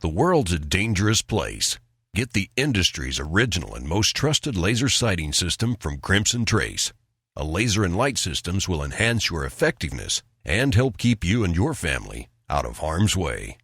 The world's a dangerous place. Get the industry's original and most trusted laser sighting system from Crimson Trace. A laser and light systems will enhance your effectiveness and help keep you and your family out of harm's way.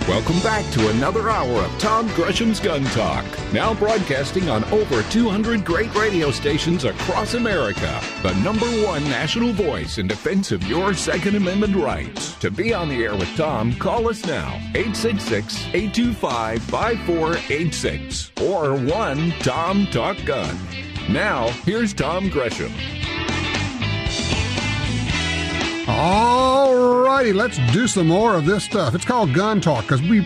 Welcome back to another hour of Tom Gresham's Gun Talk. Now broadcasting on over 200 great radio stations across America. The #1 national voice in defense of your Second Amendment rights. To be on the air with Tom, call us now. 866-825-5486 or 1-TOM-TALK-GUN. Now, here's Tom Gresham. All righty, let's do some more of this stuff. It's called Gun Talk because we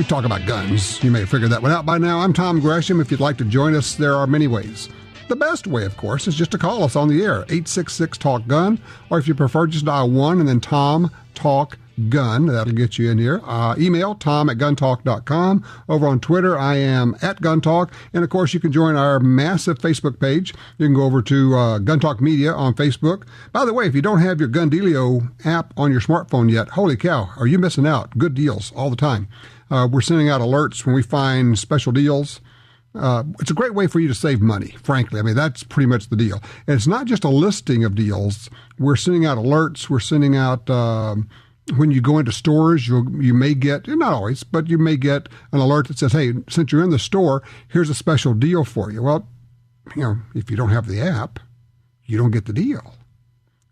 talk about guns. You may have figured that one out by now. I'm Tom Gresham. If you'd like to join us, there are many ways. The best way, of course, is just to call us on the air, 866-TALK-GUN, or if you prefer, just dial 1 and then Tom Talk Gun. That'll get you in here. Email tom@guntalk.com. Over on Twitter, I am @GunTalk. And, of course, you can join our massive Facebook page. You can go over to Gun Talk Media on Facebook. By the way, if you don't have your Gun Dealio app on your smartphone yet, holy cow, are you missing out? Good deals all the time. We're sending out alerts when we find special deals. It's a great way for you to save money, frankly. I mean, that's pretty much the deal. And it's not just a listing of deals. We're sending out alerts. We're sending out... when you go into stores, you may get, not always, but you may get an alert that says, hey, since you're in the store, here's a special deal for you. Well, if you don't have the app, you don't get the deal.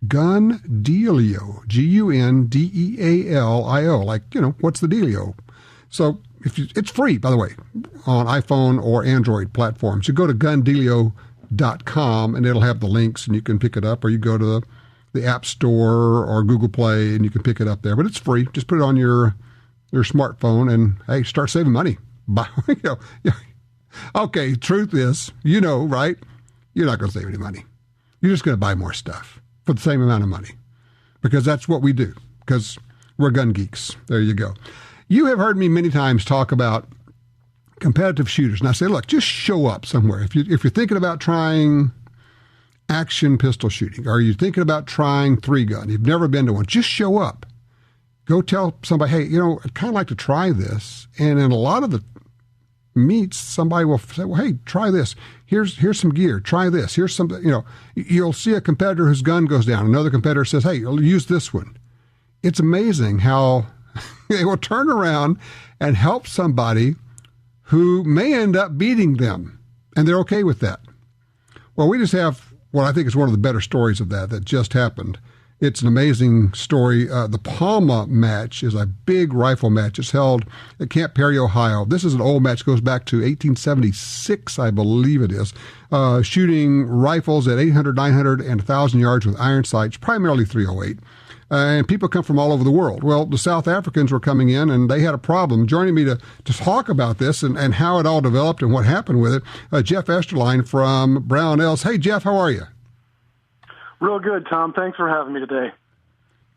Gun Dealio, Gundealio, like, what's the dealio? So it's free, by the way, on iPhone or Android platforms. You go to gundealio.com and it'll have the links and you can pick it up, or you go to the App Store or Google Play, and you can pick it up there. But it's free. Just put it on your smartphone and, hey, start saving money. Okay, truth is, right? You're not going to save any money. You're just going to buy more stuff for the same amount of money because that's what we do, because we're gun geeks. There you go. You have heard me many times talk about competitive shooters. And I say, look, just show up somewhere. If you're thinking about trying action pistol shooting, or you're thinking about trying 3-gun, you've never been to one, just show up. Go tell somebody, hey, I'd kind of like to try this. And in a lot of the meets, somebody will say, well, hey, try this. Here's some gear. Try this. Here's something, you'll see a competitor whose gun goes down. Another competitor says, hey, use this one. It's amazing how they will turn around and help somebody who may end up beating them. And they're okay with that. Well, we just have what I think is one of the better stories of that just happened. It's an amazing story. The Palma match is a big rifle match. It's held at Camp Perry, Ohio. This is an old match, goes back to 1876, I believe it is, shooting rifles at 800, 900, and 1,000 yards with iron sights, primarily 308. And people come from all over the world. Well, the South Africans were coming in, and they had a problem. Joining me to talk about this and how it all developed and what happened with it, Geoff Esterline from Brownells. Hey, Geoff, how are you? Real good, Tom. Thanks for having me today.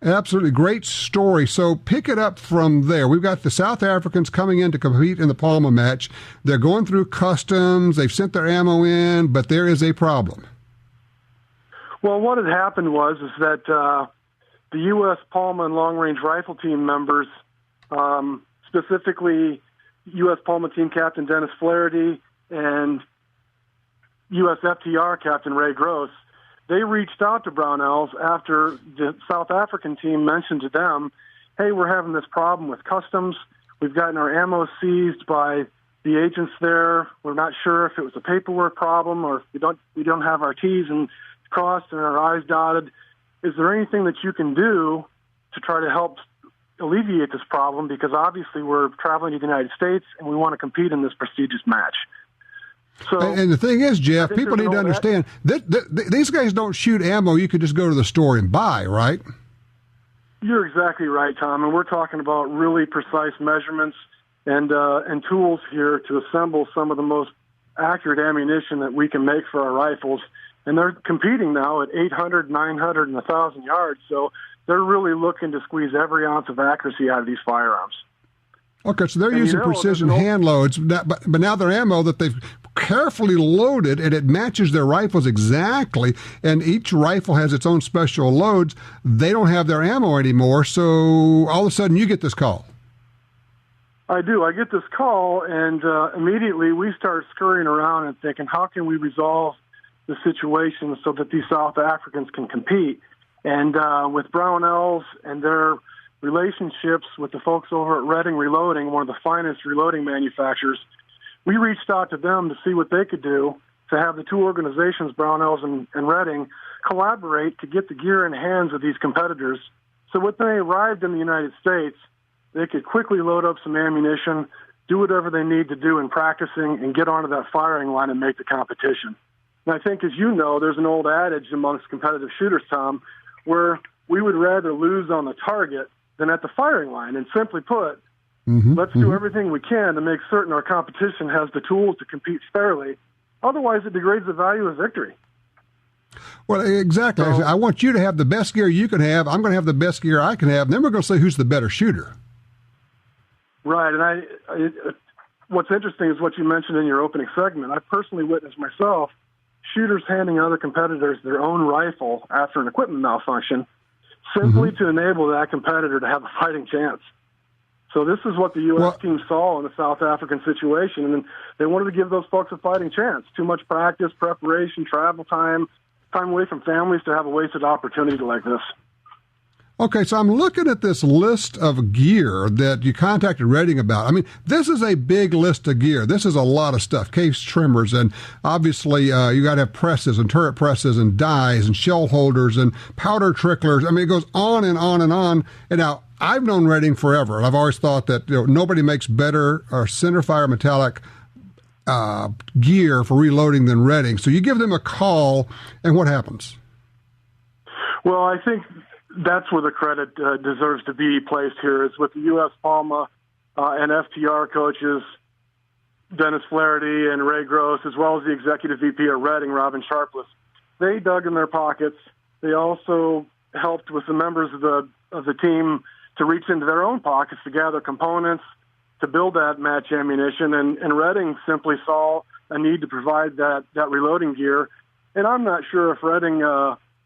Absolutely. Great story. So pick it up from there. We've got the South Africans coming in to compete in the Palma match. They're going through customs. They've sent their ammo in, but there is a problem. Well, what had happened was that the U.S. Palma and long-range rifle team members, specifically U.S. Palma team captain Dennis Flaherty and U.S. FTR captain Ray Gross, they reached out to Brownells after the South African team mentioned to them, hey, we're having this problem with customs. We've gotten our ammo seized by the agents there. We're not sure if it was a paperwork problem or if we don't have our T's and crossed and our I's dotted. Is there anything that you can do to try to help alleviate this problem? Because obviously we're traveling to the United States and we want to compete in this prestigious match. So, and the thing is, Geoff, people need to understand that these guys don't shoot ammo you could just go to the store and buy, right? You're exactly right, Tom. And we're talking about really precise measurements and tools here to assemble some of the most accurate ammunition that we can make for our rifles. And they're competing now at 800, 900, and 1,000 yards. So they're really looking to squeeze every ounce of accuracy out of these firearms. Okay, so they're using precision hand loads, but now their ammo that they've carefully loaded, and it matches their rifles exactly, and each rifle has its own special loads. They don't have their ammo anymore, so all of a sudden you get this call. I do. I get this call, and immediately we start scurrying around and thinking, how can we resolve the situation so that these South Africans can compete? And with Brownells and their relationships with the folks over at Reading Reloading, one of the finest reloading manufacturers, we reached out to them to see what they could do to have the two organizations, Brownells and Reading, collaborate to get the gear in the hands of these competitors. So when they arrived in the United States, they could quickly load up some ammunition, do whatever they need to do in practicing, and get onto that firing line and make the competition. And I think, as you know, there's an old adage amongst competitive shooters, Tom, where we would rather lose on the target than at the firing line. And simply put, let's do everything we can to make certain our competition has the tools to compete fairly. Otherwise, it degrades the value of victory. Well, exactly. So, I want you to have the best gear you can have. I'm going to have the best gear I can have. And then we're going to say who's the better shooter. Right. And what's interesting is what you mentioned in your opening segment. I personally witnessed myself shooters handing other competitors their own rifle after an equipment malfunction, simply to enable that competitor to have a fighting chance. So this is what the U.S. team saw in the South African situation, and they wanted to give those folks a fighting chance. Too much practice, preparation, travel time away from families to have a wasted opportunity like this. Okay, so I'm looking at this list of gear that you contacted Reading about. I mean, this is a big list of gear. This is a lot of stuff. Case trimmers, and obviously you got to have presses and turret presses and dies and shell holders and powder tricklers. I mean, it goes on and on and on. And now, I've known Reading forever, and I've always thought that nobody makes better or centerfire metallic gear for reloading than Reading. So you give them a call, and what happens? Well, I think that's where the credit deserves to be placed here, is with the U.S. Palma and FTR coaches, Dennis Flaherty and Ray Gross, as well as the executive VP at Reading, Robin Sharpless. They dug in their pockets. They also helped with the members of the team to reach into their own pockets to gather components to build that match ammunition. And Reading simply saw a need to provide that reloading gear. And I'm not sure if Reading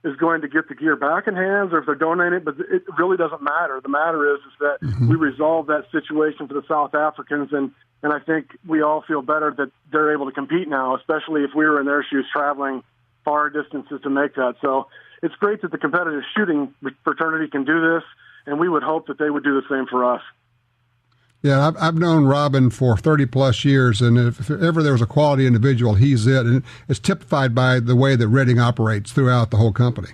is going to get the gear back in hands or if they're donating it, but it really doesn't matter. The matter is that we resolved that situation for the South Africans, and I think we all feel better that they're able to compete now, especially if we were in their shoes traveling far distances to make that. So it's great that the competitive shooting fraternity can do this, and we would hope that they would do the same for us. Yeah, I've known Robin for 30-plus years, and if ever there was a quality individual, he's it. And it's typified by the way that Reading operates throughout the whole company.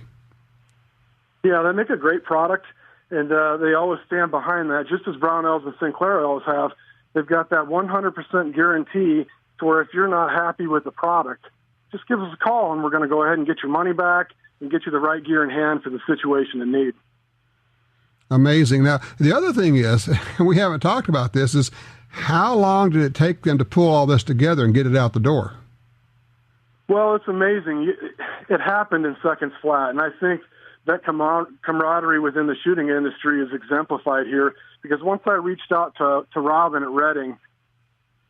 Yeah, they make a great product, and they always stand behind that, just as Brownells and Sinclair always have. They've got that 100% guarantee to where if you're not happy with the product, just give us a call, and we're going to go ahead and get your money back and get you the right gear in hand for the situation in need. Amazing. Now, the other thing is, we haven't talked about this, is how long did it take them to pull all this together and get it out the door? Well, it's amazing. It happened in seconds flat, and I think that camaraderie within the shooting industry is exemplified here, because once I reached out to Robin at Reading,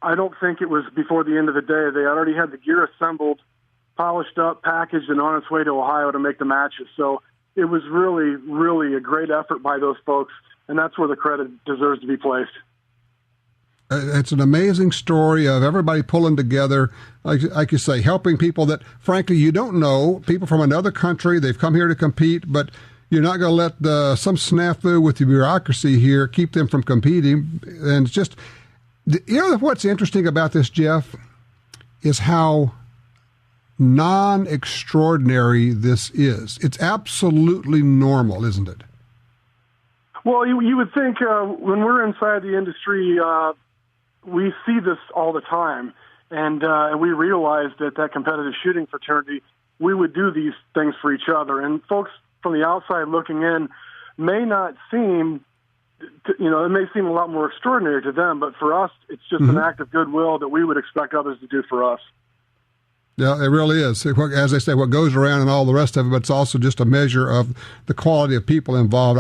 I don't think it was before the end of the day. They already had the gear assembled, polished up, packaged, and on its way to Ohio to make the matches. So it was really, really a great effort by those folks, and that's where the credit deserves to be placed. It's an amazing story of everybody pulling together, like you say, helping people that, frankly, you don't know, people from another country. They've come here to compete, but you're not going to let some snafu with the bureaucracy here keep them from competing. And it's just, what's interesting about this, Geoff, is how non-extraordinary this is. It's absolutely normal, isn't it? Well, you would think when we're inside the industry, we see this all the time, and we realize that competitive shooting fraternity, we would do these things for each other. And folks from the outside looking in may not seem, it may seem a lot more extraordinary to them, but for us, it's just an act of goodwill that we would expect others to do for us. Yeah, it really is. As they say, what goes around and all the rest of it, but it's also just a measure of the quality of people involved.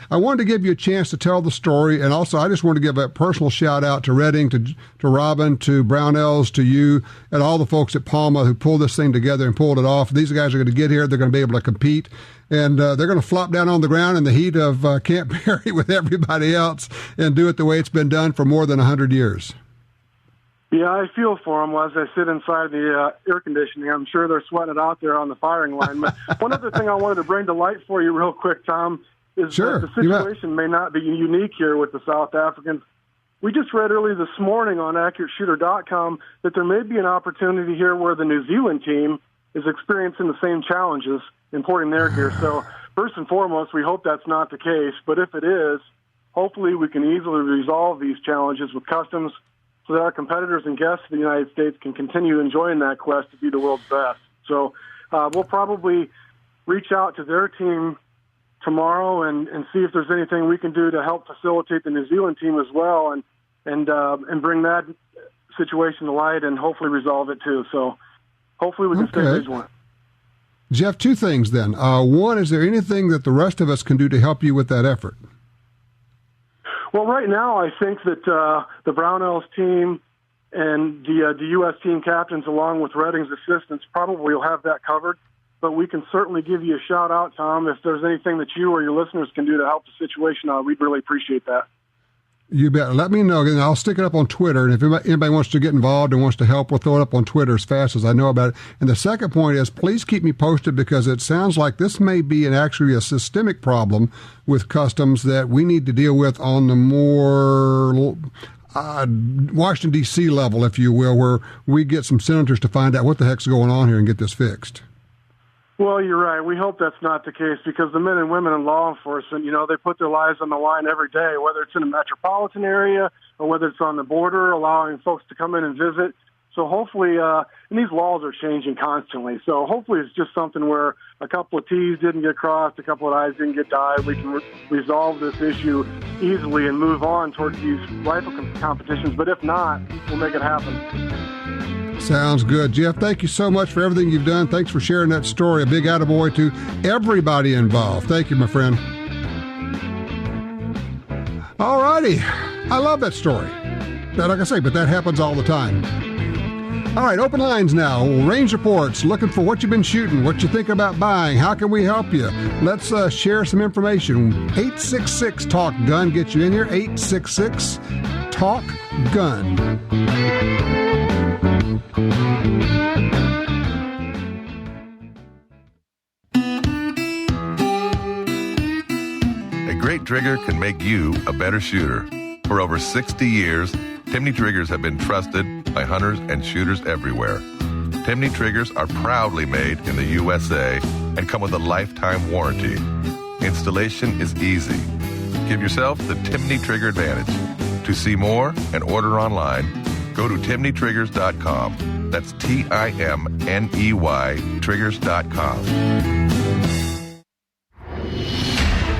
I wanted to give you a chance to tell the story, and also I just want to give a personal shout out to Redding, to Robin, to Brownells, to you, and all the folks at Palma who pulled this thing together and pulled it off. These guys are going to get here. They're going to be able to compete, and they're going to flop down on the ground in the heat of Camp Perry with everybody else and do it the way it's been done for more than 100 years. Yeah, I feel for them as I sit inside the air conditioning. I'm sure they're sweating it out there on the firing line. But one other thing I wanted to bring to light for you real quick, Tom, is that the situation may not be unique here with the South Africans. We just read early this morning on AccurateShooter.com that there may be an opportunity here where the New Zealand team is experiencing the same challenges importing their gear. So first and foremost, we hope that's not the case. But if it is, hopefully we can easily resolve these challenges with customs so that our competitors and guests of the United States can continue enjoying that quest to be the world's best. So we'll probably reach out to their team tomorrow and see if there's anything we can do to help facilitate the New Zealand team as well and bring that situation to light and hopefully resolve it too. So hopefully we can stay vigilant. Geoff, two things then. One, is there anything that the rest of us can do to help you with that effort? Well, right now, I think that the Brownells team and the U.S. team captains, along with Redding's assistants, probably will have that covered. But we can certainly give you a shout-out, Tom, if there's anything that you or your listeners can do to help the situation out. We'd really appreciate that. You bet. Let me know, and I'll stick it up on Twitter. And if anybody wants to get involved and wants to help, we'll throw it up on Twitter as fast as I know about it. And the second point is, please keep me posted, because it sounds like this may be actually a systemic problem with customs that we need to deal with on the more Washington, D.C. level, if you will, where we get some senators to find out what the heck's going on here and get this fixed. Well, you're right. We hope that's not the case, because the men and women in law enforcement, they put their lives on the line every day, whether it's in a metropolitan area or whether it's on the border, allowing folks to come in and visit. So hopefully, and these laws are changing constantly, so hopefully it's just something where a couple of T's didn't get crossed, a couple of I's didn't get dotted. We can resolve this issue easily and move on towards these rifle competitions. But if not, we'll make it happen. Sounds good. Geoff, thank you so much for everything you've done. Thanks for sharing that story. A big attaboy to everybody involved. Thank you, my friend. All righty. I love that story. Like I say, but that happens all the time. All right, open lines now. Range reports, looking for what you've been shooting, what you think about buying, how can we help you? Let's share some information. 866-TALK-GUN. Get you in here. 866-TALK-GUN. A great trigger can make you a better shooter. For over 60 years, Timney triggers have been trusted by hunters and shooters everywhere. Timney triggers are proudly made in the USA and come with a lifetime warranty. Installation is easy. Give yourself the Timney Trigger advantage. To see more and order online, go to timneytriggers.com. That's TIMNEY triggers.com.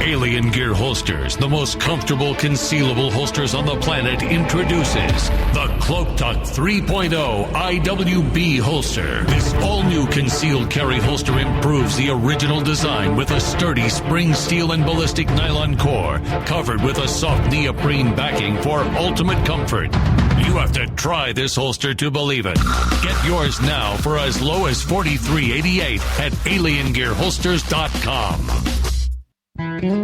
Alien Gear Holsters, the most comfortable concealable holsters on the planet, introduces the CloakTuck 3.0 IWB holster. This all-new concealed carry holster improves the original design with a sturdy spring steel and ballistic nylon core, covered with a soft neoprene backing for ultimate comfort. You have to try this holster to believe it. Get yours now for as low as $43.88 at aliengearholsters.com.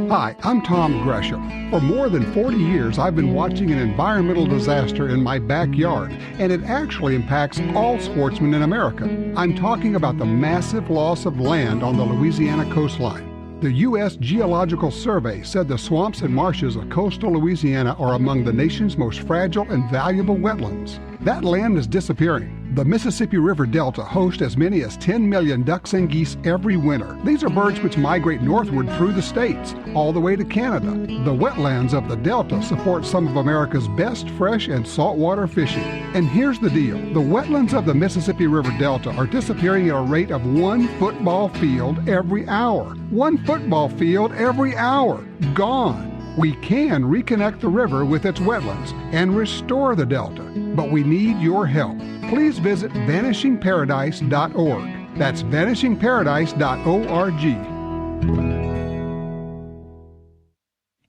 Hi, I'm Tom Gresham. For more than 40 years, I've been watching an environmental disaster in my backyard, and it actually impacts all sportsmen in America. I'm talking about the massive loss of land on the Louisiana coastline. The U.S. Geological Survey said the swamps and marshes of coastal Louisiana are among the nation's most fragile and valuable wetlands. That land is disappearing. The Mississippi River Delta hosts as many as 10 million ducks and geese every winter. These are birds which migrate northward through the states, all the way to Canada. The wetlands of the Delta support some of America's best fresh and saltwater fishing. And here's the deal. The wetlands of the Mississippi River Delta are disappearing at a rate of 1 football field every hour. 1 football field every hour. Gone. We can reconnect the river with its wetlands and restore the Delta, but we need your help. please visit vanishingparadise.org. That's vanishingparadise.org.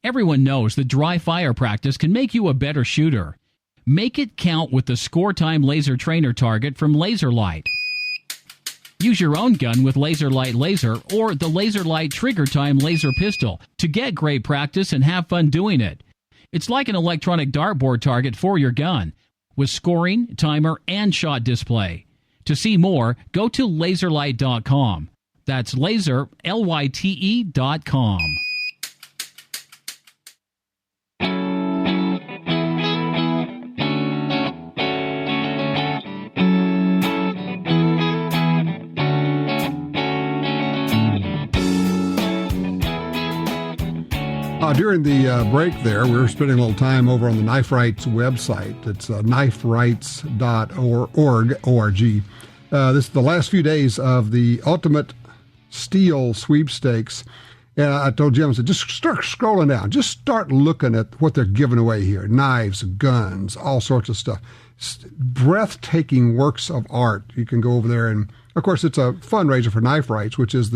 Everyone knows that dry fire practice can make you a better shooter. Make it count with the Score Time Laser Trainer Target from LaserLight. Use your own gun with LaserLight Laser or the LaserLight Trigger Time Laser Pistol to get great practice and have fun doing it. It's like an electronic dartboard target for your gun, with scoring, timer, and shot display. To see more, go to laserlight.com. That's laser, Lyte.com. During the break there, we were spending a little time over on the Knife Rights website. It's kniferights.org. This is the last few days of the Ultimate Steel Sweepstakes. And I told Jim, I said, just start scrolling down. Just start looking at what they're giving away here. Knives, guns, all sorts of stuff. Breathtaking works of art. You can go over there. And, of course, it's a fundraiser for Knife Rights, which is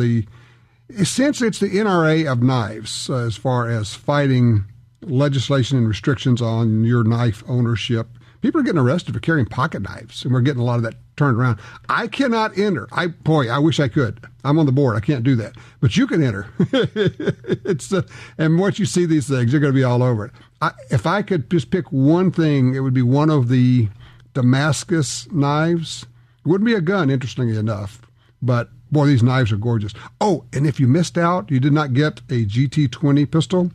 essentially, it's the NRA of knives as far as fighting legislation and restrictions on your knife ownership. People are getting arrested for carrying pocket knives, and we're getting a lot of that turned around. I cannot enter. I wish I could. I'm on the board. I can't do that. But you can enter. And once you see these things, you're going to be all over it. If I could just pick one thing, it would be one of the Damascus knives. It wouldn't be a gun, interestingly enough, but boy, these knives are gorgeous. Oh, and if you missed out, you did not get a GT20 pistol,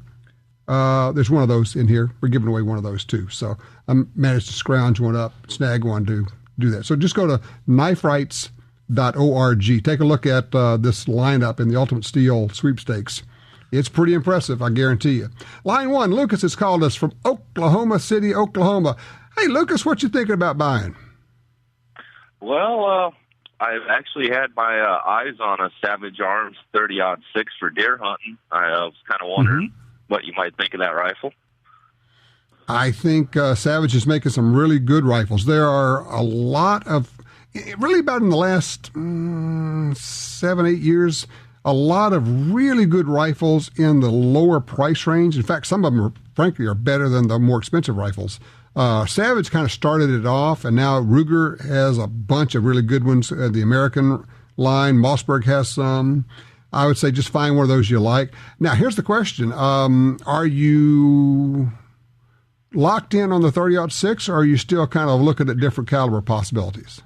there's one of those in here. We're giving away one of those too. So I managed to scrounge one up, snag one to do that. So just go to kniferights.org. Take a look at this lineup in the Ultimate Steel Sweepstakes. It's pretty impressive, I guarantee you. Line one, Lucas has called us from Oklahoma City, Oklahoma. Hey, Lucas, what you thinking about buying? Well, I've actually had my eyes on a Savage Arms 30-06 for deer hunting. I was kind of wondering what you might think of that rifle. I think Savage is making some really good rifles. There are a lot of, really about in the last 7-8 years, a lot of really good rifles in the lower price range. In fact, some of them, frankly, are better than the more expensive rifles. Savage kind of started it off, and now Ruger has a bunch of really good ones. The American line, Mossberg has some. I would say just find one of those you like. Now, here's the question. Are you locked in on the 30-06, or are you still kind of looking at different caliber possibilities?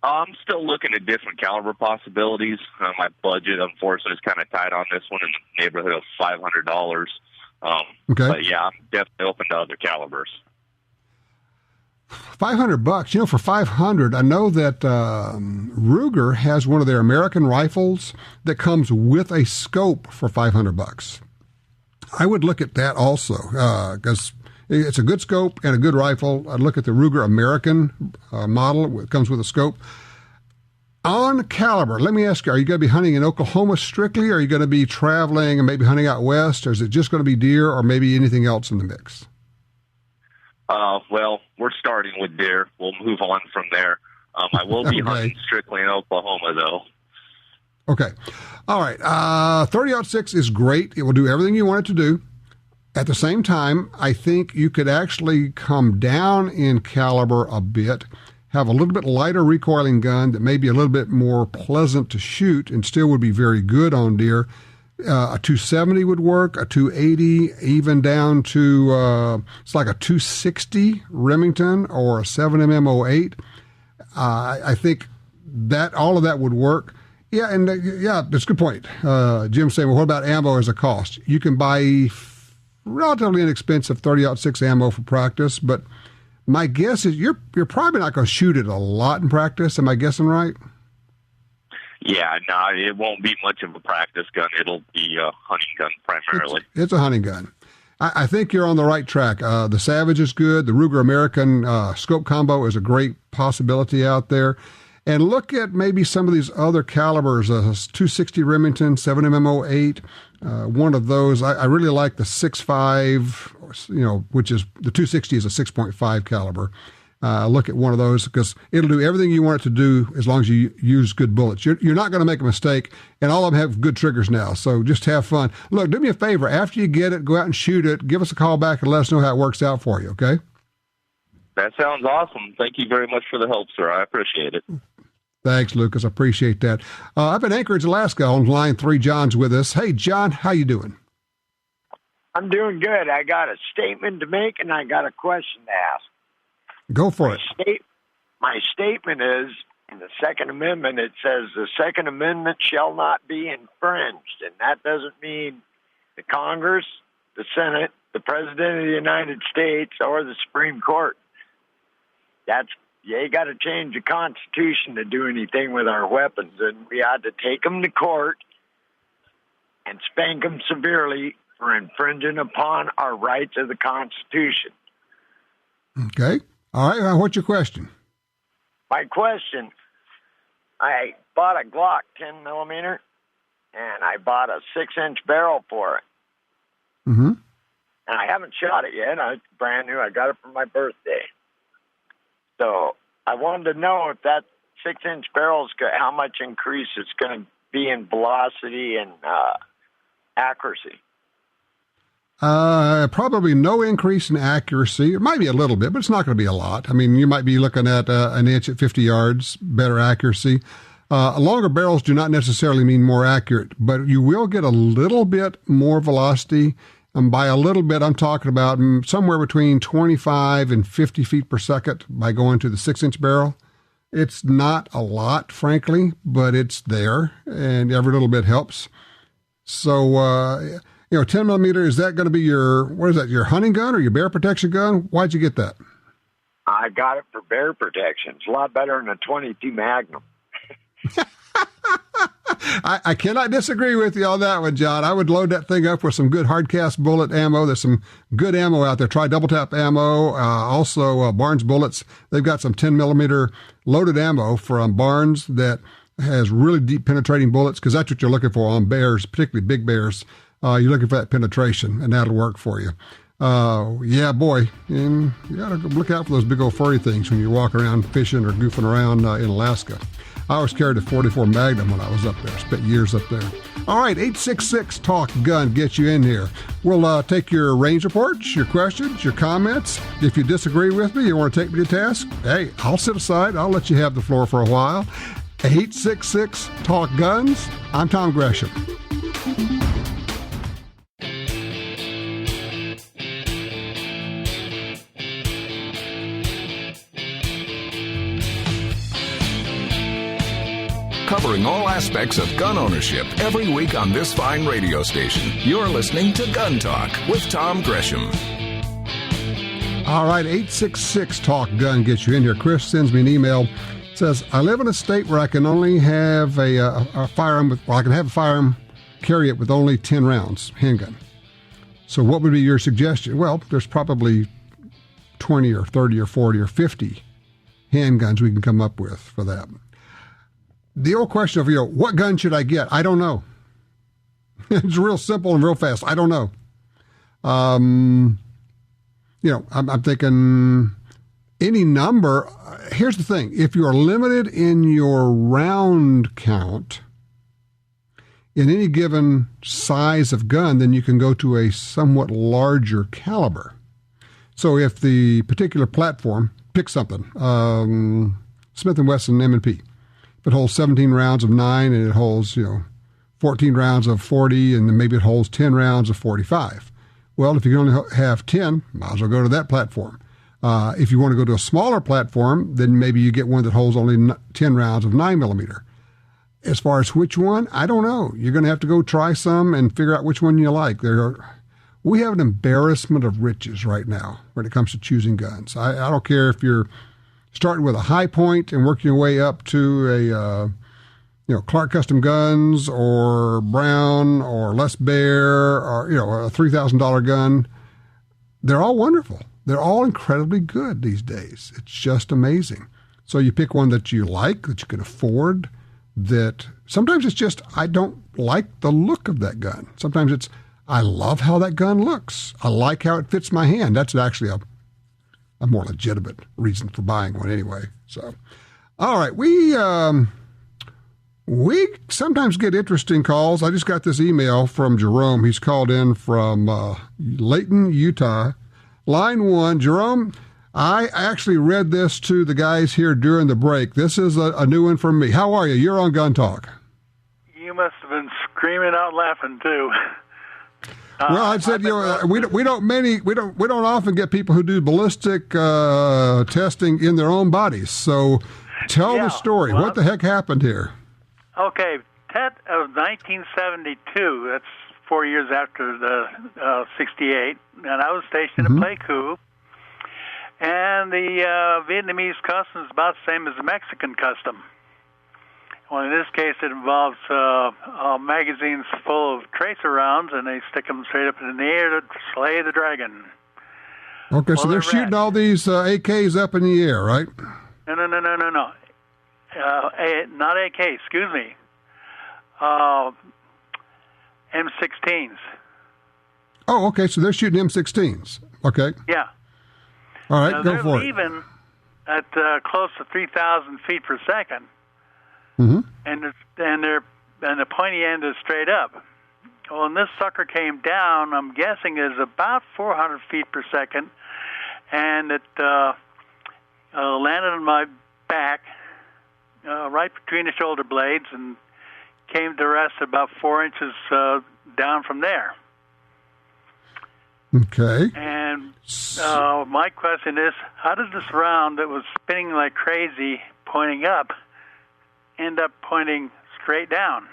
I'm still looking at different caliber possibilities. My budget, unfortunately, is kind of tight on this one in the neighborhood of $500. Okay. But, yeah, I'm definitely open to other calibers. $500, you know, for $500, I know that Ruger has one of their American rifles that comes with a scope for $500. I would look at that also because it's a good scope and a good rifle. I'd look at the Ruger American model. It comes with a scope. On caliber, let me ask you, are you going to be hunting in Oklahoma strictly, or are you going to be traveling and maybe hunting out west, or is it just going to be deer or maybe anything else in the mix? Well, we're starting with deer. We'll move on from there. I will be hunting strictly in Oklahoma, though. Okay. All right. 30-06 is great. It will do everything you want it to do. At the same time, I think you could actually come down in caliber a bit, have a little bit lighter recoiling gun that may be a little bit more pleasant to shoot and still would be very good on deer. A 270 would work, a 280, even down to it's like a 260 Remington or a 7mm 08. I think that all of that would work. Yeah, and that's a good point. Jim's saying, well, what about ammo as a cost? You can buy relatively inexpensive 30-06 ammo for practice, but my guess is you're probably not going to shoot it a lot in practice. Am I guessing right? Yeah, no, it won't be much of a practice gun. It'll be a hunting gun primarily. It's a hunting gun. I think you're on the right track. The Savage is good. The Ruger American scope combo is a great possibility out there. And look at maybe some of these other calibers, 260 Remington, 7mm 08, one of those. I really like the 6.5, which is the 260 is a 6.5 caliber. look at one of those, because it'll do everything you want it to do as long as you use good bullets. You're not going to make a mistake, and all of them have good triggers now, so just have fun. Look, do me a favor. After you get it, go out and shoot it. Give us a call back and let us know how it works out for you, okay? That sounds awesome. Thank you very much for the help, sir. I appreciate it. Thanks, Lucas. I appreciate that. Up in Anchorage, Alaska, on line 3, John's with us. Hey, John, how you doing? I'm doing good. I got a statement to make, and I got a question to ask. Go for it. My statement is, in the Second Amendment, it says the Second Amendment shall not be infringed. And that doesn't mean the Congress, the Senate, the President of the United States, or the Supreme Court. You got to change the Constitution to do anything with our weapons. And we ought to take them to court and spank them severely for infringing upon our rights of the Constitution. Okay. All right, what's your question? My question, I bought a Glock 10 millimeter, and I bought a 6-inch barrel for it. Mm-hmm. And I haven't shot it yet. It's brand new. I got it for my birthday. So I wanted to know if that 6-inch barrel, how much increase it's going to be in velocity and accuracy. Probably no increase in accuracy. It might be a little bit, but it's not going to be a lot. I mean, you might be looking at an inch at 50 yards, better accuracy. Longer barrels do not necessarily mean more accurate, but you will get a little bit more velocity. And by a little bit, I'm talking about somewhere between 25 and 50 feet per second by going to the 6-inch barrel. It's not a lot, frankly, but it's there, and every little bit helps. So, 10 millimeter, is that going to be your hunting gun or your bear protection gun? Why'd you get that? I got it for bear protection. It's a lot better than a 22 Magnum. I cannot disagree with you on that one, John. I would load that thing up with some good hard cast bullet ammo. There's some good ammo out there. Try double tap ammo. Also, Barnes Bullets. They've got some 10 millimeter loaded ammo from Barnes that has really deep penetrating bullets, because that's what you're looking for on bears, particularly big bears. You're looking for that penetration, and that'll work for you. Yeah, boy. And you got to look out for those big old furry things when you walk around fishing or goofing around in Alaska. I always carried a 44 Magnum when I was up there. Spent years up there. All right, 866-TALK-GUN gets you in here. We'll take your range reports, your questions, your comments. If you disagree with me, you want to take me to task, hey, I'll sit aside. I'll let you have the floor for a while. 866-TALK-GUNS. I'm Tom Gresham. Covering all aspects of gun ownership every week on this fine radio station. You're listening to Gun Talk with Tom Gresham. All right, 866-TALK-GUN gets you in here. Chris sends me an email. It says, I live in a state where I can only have a firearm, I can have a firearm, carry it with only 10 rounds, handgun. So what would be your suggestion? Well, there's probably 20 or 30 or 40 or 50 handguns we can come up with for that. The old question of, what gun should I get? I don't know. It's real simple and real fast. I don't know. I'm thinking any number. Here's the thing. If you're limited in your round count in any given size of gun, then you can go to a somewhat larger caliber. So if the particular platform, pick something, Smith & Wesson M&P. It holds 17 rounds of 9, and it holds, 14 rounds of 40, and then maybe it holds 10 rounds of 45. Well, if you can only have 10, might as well go to that platform. If you want to go to a smaller platform, then maybe you get one that holds only 10 rounds of 9 millimeter. As far as which one, I don't know. You're going to have to go try some and figure out which one you like. We have an embarrassment of riches right now when it comes to choosing guns. I don't care if you're starting with a high point and working your way up to a, Clark Custom Guns or Brown or Les Bear or, a $3,000 gun. They're all wonderful. They're all incredibly good these days. It's just amazing. So you pick one that you like, that you can afford, that sometimes it's just, I don't like the look of that gun. Sometimes it's, I love how that gun looks. I like how it fits my hand. That's actually a more legitimate reason for buying one anyway. So, all right, we sometimes get interesting calls. I just got this email from Jerome. He's called in from Layton, Utah. Line 1, Jerome, I actually read this to the guys here during the break. This is a new one from me. How are you? You're on Gun Talk. You must have been screaming out laughing too. Well, I said, we don't often get people who do ballistic testing in their own bodies. So, tell the story. What the heck happened here? Okay, Tet of 1972. That's 4 years after the 68, and I was stationed in Pleiku. And the Vietnamese custom is about the same as the Mexican custom. Well, in this case, it involves magazines full of tracer rounds, and they stick them straight up in the air to slay the dragon. Okay, well, so they're shooting all these AKs up in the air, right? No. Not AK, excuse me. M16s. Oh, okay, so they're shooting M16s. Okay. Yeah. All right, go for it. They're leaving at close to 3,000 feet per second. And the pointy end is straight up. Well, when this sucker came down, I'm guessing is about 400 feet per second, and it landed on my back, right between the shoulder blades, and came to rest about 4 inches down from there. Okay. And my question is, how did this round that was spinning like crazy, pointing up, end up pointing straight down?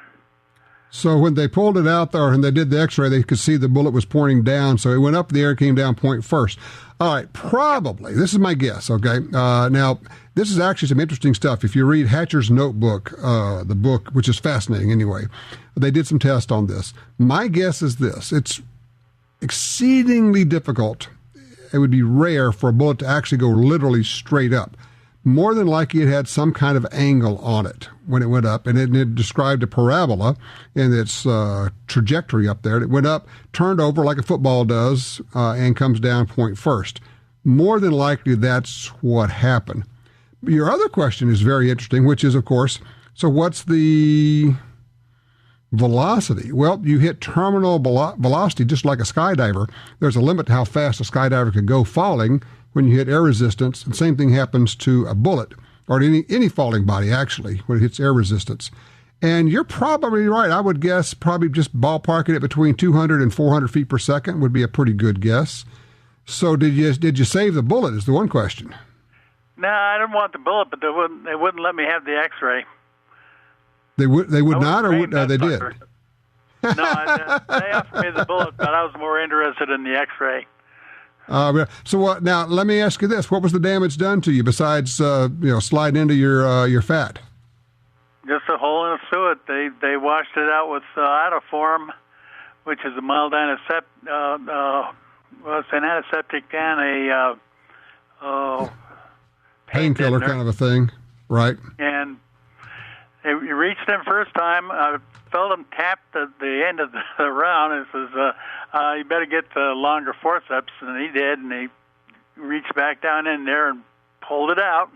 So when they pulled it out there and they did the x-ray, they could see the bullet was pointing down. So it went up in the air, came down point first. All right, probably. This is my guess, okay? Now, this is actually some interesting stuff. If you read Hatcher's Notebook, the book, which is fascinating anyway, they did some tests on this. My guess is this. It's exceedingly difficult. It would be rare for a bullet to actually go literally straight up. More than likely, it had some kind of angle on it when it went up, and it described a parabola in its trajectory up there. It went up, turned over like a football does, and comes down point first. More than likely, that's what happened. Your other question is very interesting, which is, of course, so what's the velocity? Well, you hit terminal velocity just like a skydiver. There's a limit to how fast a skydiver could go falling when you hit air resistance, and same thing happens to a bullet, or any falling body, actually, when it hits air resistance. And you're probably right. I would guess probably just ballparking it between 200 and 400 feet per second would be a pretty good guess. So did you save the bullet is the one question. No, I didn't want the bullet, but they wouldn't let me have the x-ray. They would not, or they did? No, they offered me the bullet, but I was more interested in the x-ray. So now let me ask you this: what was the damage done to you besides sliding into your fat? Just a hole in a suet. They washed it out with Iodoform, which is a mild antiseptic, it's an antiseptic and a painkiller kind of a thing, right? And you reached him first time. I felt him tap the end of the round. It says, you better get the longer forceps, and he did, and he reached back down in there and pulled it out.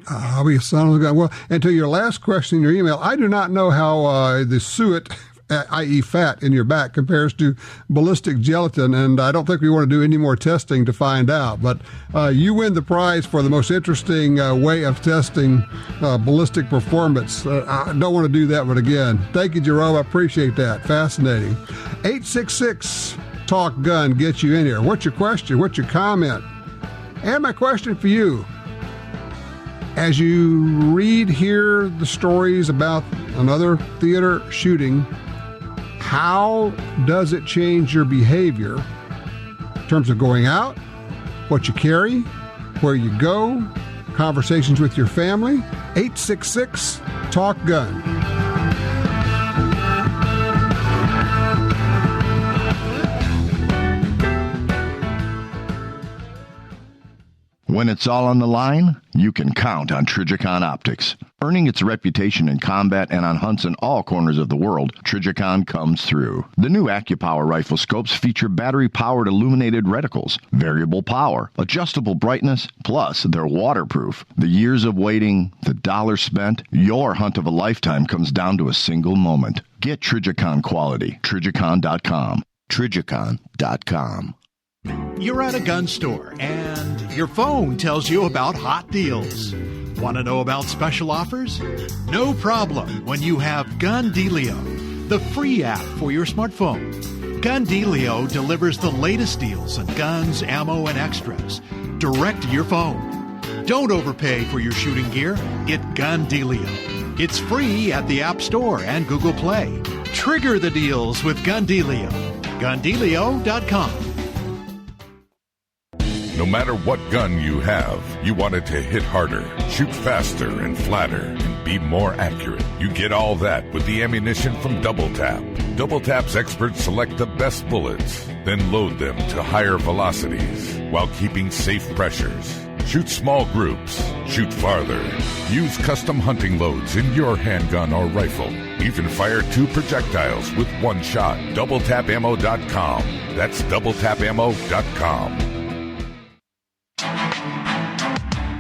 Well, and to your last question in your email, I do not know how the suet, i.e. fat in your back, compares to ballistic gelatin, and I don't think we want to do any more testing to find out. But you win the prize for the most interesting way of testing ballistic performance. I don't want to do that one again. Thank you, Jerome. I appreciate that. Fascinating. 866-TALK-GUN gets you in here. What's your question? What's your comment? And my question for you: as you hear the stories about another theater shooting, how does it change your behavior in terms of going out, what you carry, where you go, conversations with your family? 866-TALK-GUN. When it's all on the line, you can count on Trijicon Optics. Earning its reputation in combat and on hunts in all corners of the world, Trijicon comes through. The new AccuPower rifle scopes feature battery-powered illuminated reticles, variable power, adjustable brightness, plus they're waterproof. The years of waiting, the dollars spent, your hunt of a lifetime comes down to a single moment. Get Trijicon quality. Trijicon.com. Trijicon.com. You're at a gun store and your phone tells you about hot deals. Want to know about special offers? No problem when you have GunDealio, the free app for your smartphone. GunDealio delivers the latest deals on guns, ammo, and extras direct to your phone. Don't overpay for your shooting gear. Get GunDealio. It's free at the App Store and Google Play. Trigger the deals with GunDealio. GunDealio.com. No matter what gun you have, you want it to hit harder, shoot faster and flatter, and be more accurate. You get all that with the ammunition from Double Tap. Double Tap's experts select the best bullets, then load them to higher velocities while keeping safe pressures. Shoot small groups. Shoot farther. Use custom hunting loads in your handgun or rifle. Even fire 2 projectiles with one shot. DoubleTapAmmo.com. That's DoubleTapAmmo.com.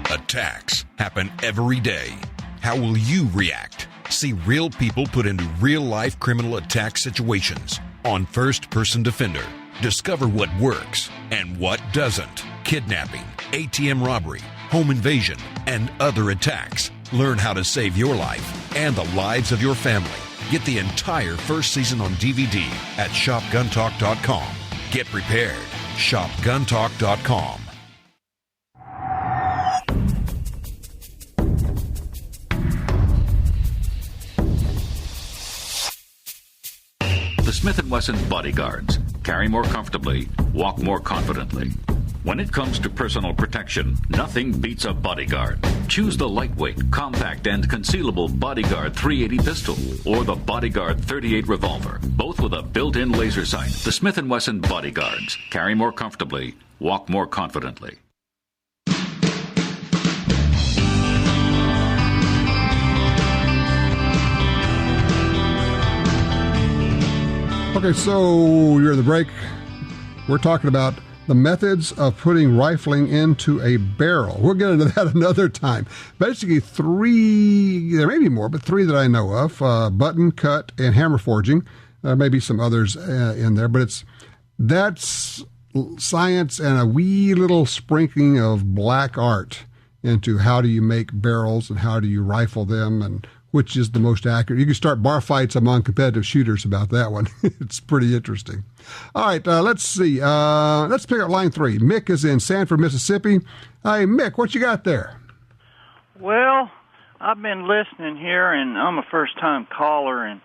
Attacks happen every day. How will you react? See real people put into real-life criminal attack situations on First Person Defender. Discover what works and what doesn't. Kidnapping, ATM robbery, home invasion, and other attacks. Learn how to save your life and the lives of your family. Get the entire first season on DVD at ShopGunTalk.com. Get prepared. ShopGunTalk.com. The Smith & Wesson Bodyguards. Carry more comfortably, walk more confidently. When it comes to personal protection, nothing beats a Bodyguard. Choose the lightweight, compact, and concealable Bodyguard 380 pistol or the Bodyguard 38 revolver, both with a built-in laser sight. The Smith & Wesson Bodyguards. Carry more comfortably, walk more confidently. Okay, so you're in the break. We're talking about the methods of putting rifling into a barrel. We'll get into that another time. Basically 3, there may be more, but 3 that I know of, button, cut, and hammer forging. There may be some others in there, but that's science and a wee little sprinkling of black art into how do you make barrels and how do you rifle them and which is the most accurate. You can start bar fights among competitive shooters about that one. It's pretty interesting. All right, let's see. Let's pick up line 3. Mick is in Sanford, Mississippi. Hey, Mick, what you got there? Well, I've been listening here, and I'm a first-time caller, and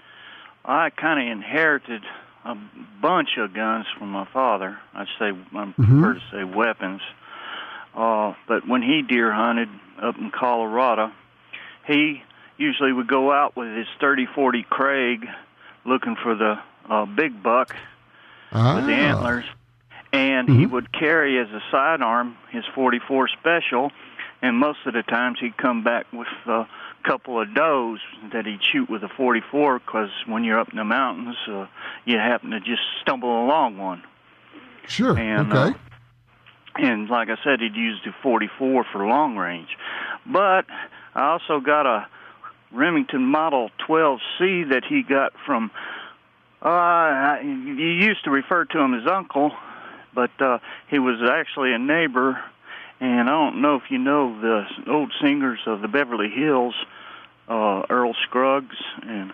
I kind of inherited a bunch of guns from my father. I prefer to say weapons. But when he deer hunted up in Colorado, he usually would go out with his 30-40 Craig looking for the big buck with the antlers, and he would carry as a sidearm his 44 Special, and most of the times he'd come back with a couple of does that he'd shoot with a 44, because when you're up in the mountains, you happen to just stumble along one. Sure, and, okay. And like I said, he'd use the 44 for long range. But I also got a Remington Model 12C that he got from, you used to refer to him as Uncle, but he was actually a neighbor, and I don't know if you know the old singers of the Beverly Hills, Earl Scruggs and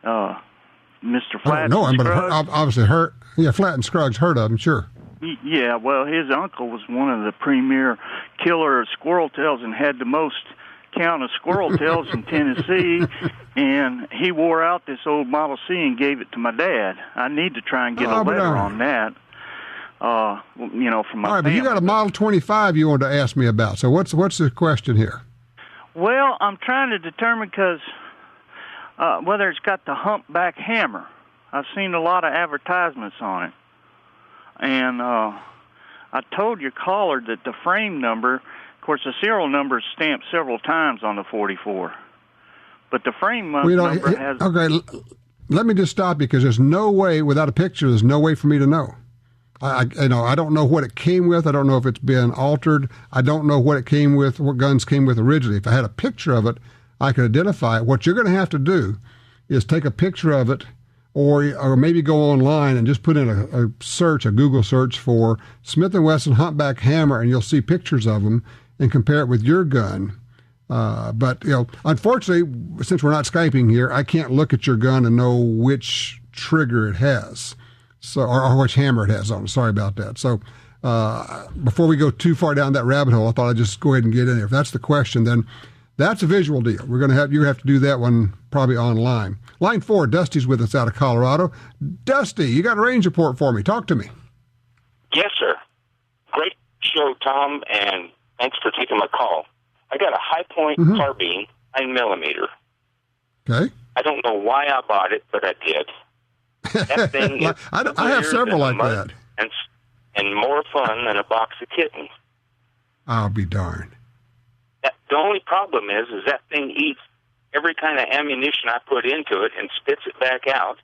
Mr. Flatt. No, but I've obviously heard, Flatt and Scruggs heard of him, sure. Yeah, well, his uncle was one of the premier killer of squirrel tails and had the most count of squirrel tails in Tennessee, and he wore out this old Model C and gave it to my dad. I need to try and get a letter on that, from my All right, family. but you got a Model 25 you wanted to ask me about, so what's the question here? Well, I'm trying to determine because whether it's got the humpback hammer. I've seen a lot of advertisements on it, and I told your caller that the frame number Of course, the serial number is stamped several times on the 44, but the frame Well, number has... Okay, let me just stop you, because there's no way, without a picture, there's no way for me to know. I don't know what it came with. I don't know if it's been altered. I don't know what it came with, what guns came with originally. If I had a picture of it, I could identify it. What you're going to have to do is take a picture of it, or maybe go online and just put in a Google search for Smith & Wesson Humpback Hammer, and you'll see pictures of them and compare it with your gun. But, unfortunately, since we're not Skyping here, I can't look at your gun and know which trigger it has, or which hammer it has on. Sorry about that. So before we go too far down that rabbit hole, I thought I'd just go ahead and get in there. If that's the question, then that's a visual deal. You have to do that one probably online. Line 4, Dusty's with us out of Colorado. Dusty, you got a range report for me. Talk to me. Yes, sir. Great show, Tom, and thanks for taking my call. I got a High Point carbine, 9mm. Okay. I don't know why I bought it, but I did. That thing is I have several like that. And more fun than a box of kittens. I'll be darned. The only problem is that thing eats every kind of ammunition I put into it and spits it back out,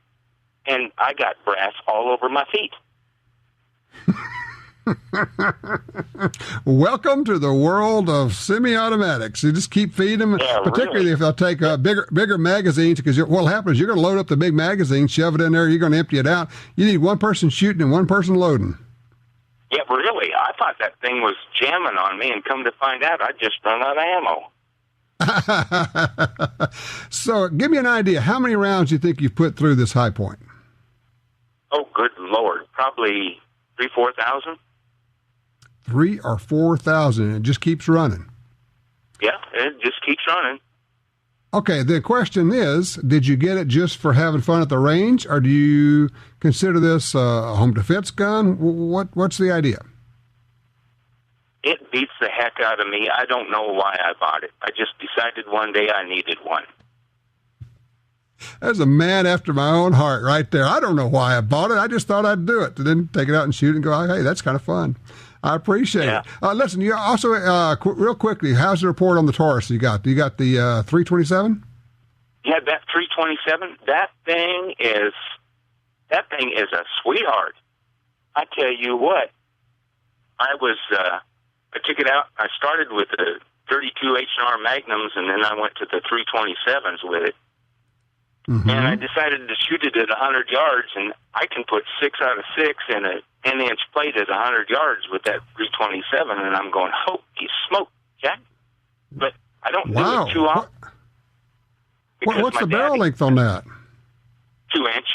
and I got brass all over my feet. Welcome to the world of semi-automatics. You just keep feeding them, particularly if they'll take bigger magazines, because what'll happen is you're going to load up the big magazine, shove it in there, you're going to empty it out. You need one person shooting and one person loading. Yeah, really. I thought that thing was jamming on me, and come to find out, I just run out of ammo. So, give me an idea. How many rounds do you think you've put through this High Point? Oh, good Lord. Probably 3,000-4,000. 3,000 or 4,000, and it just keeps running. Yeah, it just keeps running. Okay, the question is, did you get it just for having fun at the range, or do you consider this a home defense gun? What's the idea? It beats the heck out of me. I don't know why I bought it. I just decided one day I needed one. That's a man after my own heart right there. I don't know why I bought it. I just thought I'd do it. And then take it out and shoot and go, hey, that's kind of fun. I appreciate it. Listen, you also, real quickly, how's the report on the Taurus you got? You got the 327? Yeah, that 327, that thing is a sweetheart. I tell you what, I took it out. I started with the 32 H&R Magnums, and then I went to the 327s with it. Mm-hmm. And I decided to shoot it at 100 yards, and I can put 6 out of 6 in a 10-inch plate at 100 yards with that 327, and I'm going, holy smoke, Jack. But I don't do it too often. What's the barrel length on that? 2-inch.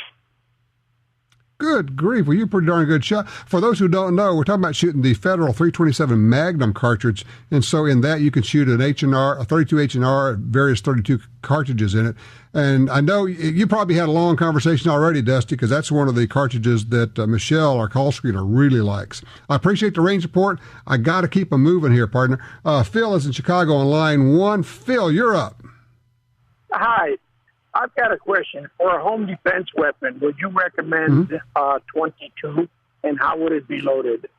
Good grief. Well, you're a pretty darn good shot. For those who don't know, we're talking about shooting the Federal 327 Magnum cartridge. And so in that, you can shoot an H&R, a 32 H&R, various 32 cartridges in it. And I know you probably had a long conversation already, Dusty, because that's one of the cartridges that Michelle, our call screener, really likes. I appreciate the range report. I got to keep them moving here, partner. Phil is in Chicago on line 1. Phil, you're up. Hi. I've got a question. For a home defense weapon, would you recommend 22, and how would it be loaded?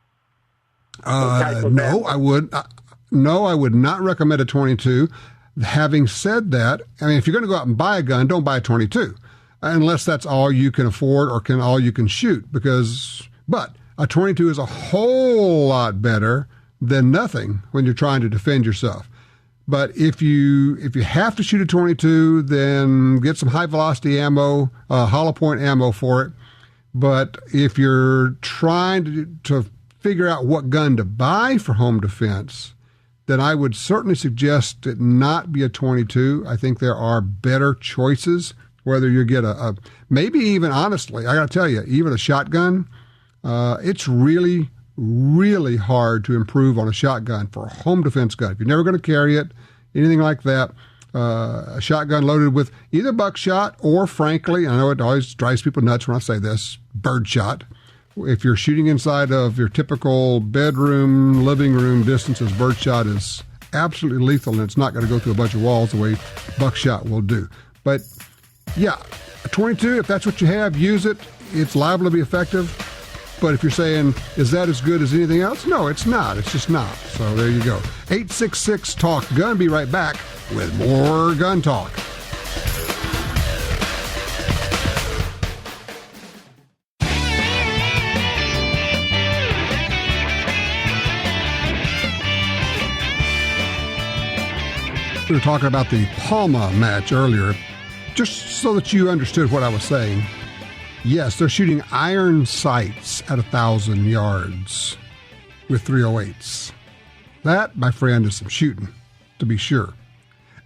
No, I would. No, I would not recommend a 22. Having said that, I mean, if you're going to go out and buy a gun, don't buy a 22, unless that's all you can afford or all you can shoot. But a 22 is a whole lot better than nothing when you're trying to defend yourself. But if you have to shoot a 22, then get some high velocity ammo, hollow point ammo for it. But if you're trying to figure out what gun to buy for home defense, then I would certainly suggest it not be a 22. I think there are better choices, whether you get maybe even, honestly, I got to tell you, even a shotgun, it's really, really hard to improve on a shotgun for a home defense gun. If you're never going to carry it, anything like that, a shotgun loaded with either buckshot or, frankly, I know it always drives people nuts when I say this, birdshot. If you're shooting inside of your typical bedroom, living room distances, birdshot is absolutely lethal, and it's not going to go through a bunch of walls the way buckshot will do. But, yeah, a 22, if that's what you have, use it. It's liable to be effective. But if you're saying, is that as good as anything else? No, it's not. It's just not. So there you go. 866-TALK-GUN. Be right back with more Gun Talk. We were talking about the Palma match earlier, just so that you understood what I was saying. Yes, they're shooting iron sights at 1,000 yards with 308s. That, my friend, is some shooting, to be sure.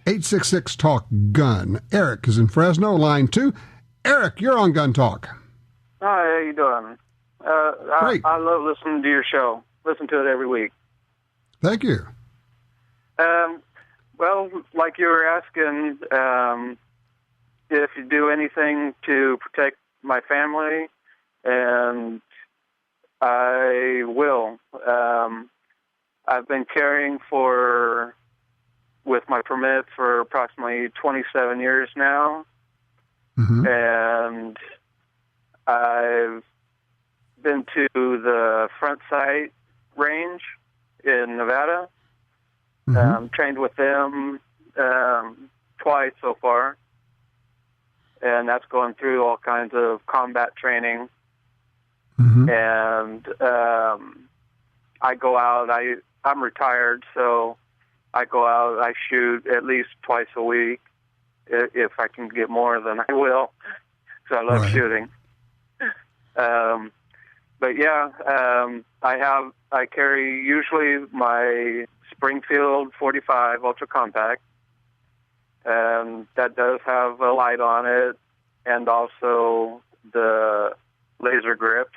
866-TALK-GUN. Eric is in Fresno, line 2. Eric, you're on Gun Talk. Hi, how you doing? Great. I love listening to your show. Listen to it every week. Thank you. Well, like you were asking, if you do anything to protect my family, and I will. I've been carrying with my permit for approximately 27 years now, and I've been to the front sight range in Nevada. Trained with them twice so far, and that's going through all kinds of combat training. And I go out. I'm retired, so I go out. I shoot at least twice a week. If I can get more, then I will. So I love shooting. But yeah, I carry usually my Springfield 45 Ultra Compact, and that does have a light on it, and also the laser grips.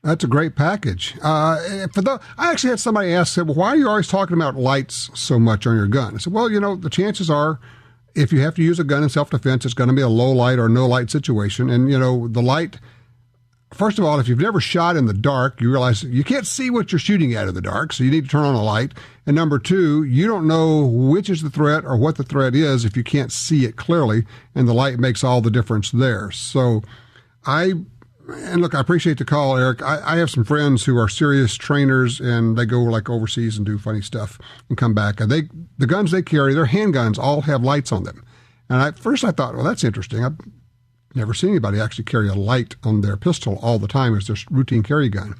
That's a great package. I actually had somebody ask, well, why are you always talking about lights so much on your gun? I said, well, the chances are, if you have to use a gun in self-defense, it's going to be a low light or no light situation. And, the light, first of all, if you've never shot in the dark, you realize you can't see what you're shooting at in the dark, so you need to turn on a light. And number two, you don't know which is the threat or what the threat is if you can't see it clearly, and the light makes all the difference there. So look, I appreciate the call, Eric. I have some friends who are serious trainers, and they go like overseas and do funny stuff and come back. And the guns they carry, their handguns, all have lights on them. And at first I thought, well, that's interesting. I've never seen anybody actually carry a light on their pistol all the time as their routine carry gun.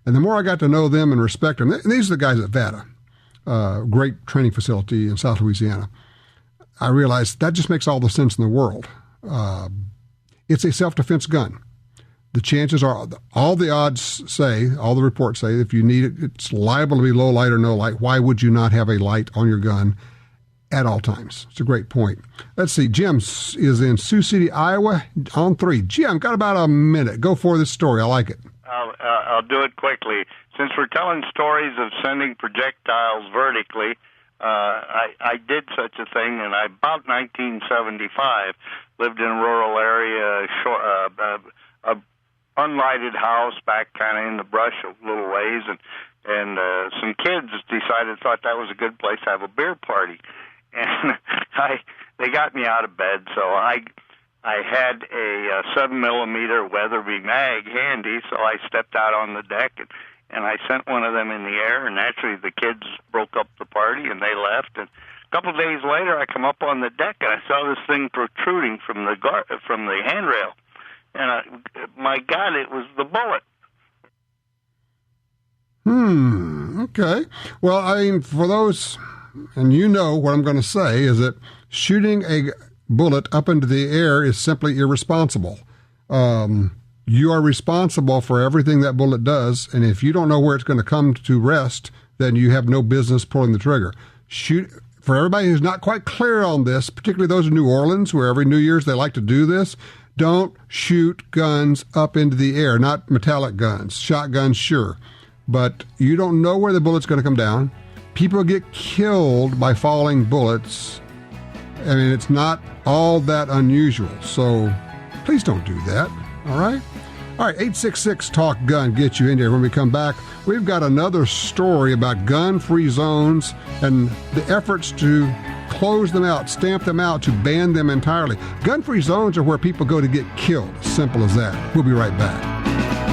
And the more I got to know them and respect them, these are the guys at VADA, great training facility in South Louisiana. I realized that just makes all the sense in the world. It's a self-defense gun. The chances are, all the odds say, all the reports say, if you need it, it's liable to be low light or no light. Why would you not have a light on your gun at all times? It's a great point. Let's see. Jim is in Sioux City, Iowa, on 3. Jim, got about a minute. Go for this story. I like it. I'll do it quickly. Since we're telling stories of sending projectiles vertically, I did such a thing in about 1975. Lived in a rural area, a unlighted house back kind of in the brush a little ways, and some kids thought that was a good place to have a beer party, and they got me out of bed, so I had a 7mm Weatherby mag handy, so I stepped out on the deck and I sent one of them in the air, and naturally the kids broke up the party and they left. And a couple of days later, I come up on the deck and I saw this thing protruding from the handrail. And my God, it was the bullet. Okay. Well, I mean, for those, and what I'm going to say is that shooting a bullet up into the air is simply irresponsible. You are responsible for everything that bullet does, and if you don't know where it's going to come to rest, then you have no business pulling the trigger. For everybody who's not quite clear on this, particularly those in New Orleans, where every New Year's they like to do this, don't shoot guns up into the air, not metallic guns. Shotguns, sure. But you don't know where the bullet's going to come down. People get killed by falling bullets. I mean, it's not all that unusual. So please don't do that. All right? All right, 866-TALK-GUN gets you in here. When we come back, we've got another story about gun-free zones and the efforts to close them out, stamp them out, to ban them entirely. Gun-free zones are where people go to get killed. Simple as that. We'll be right back.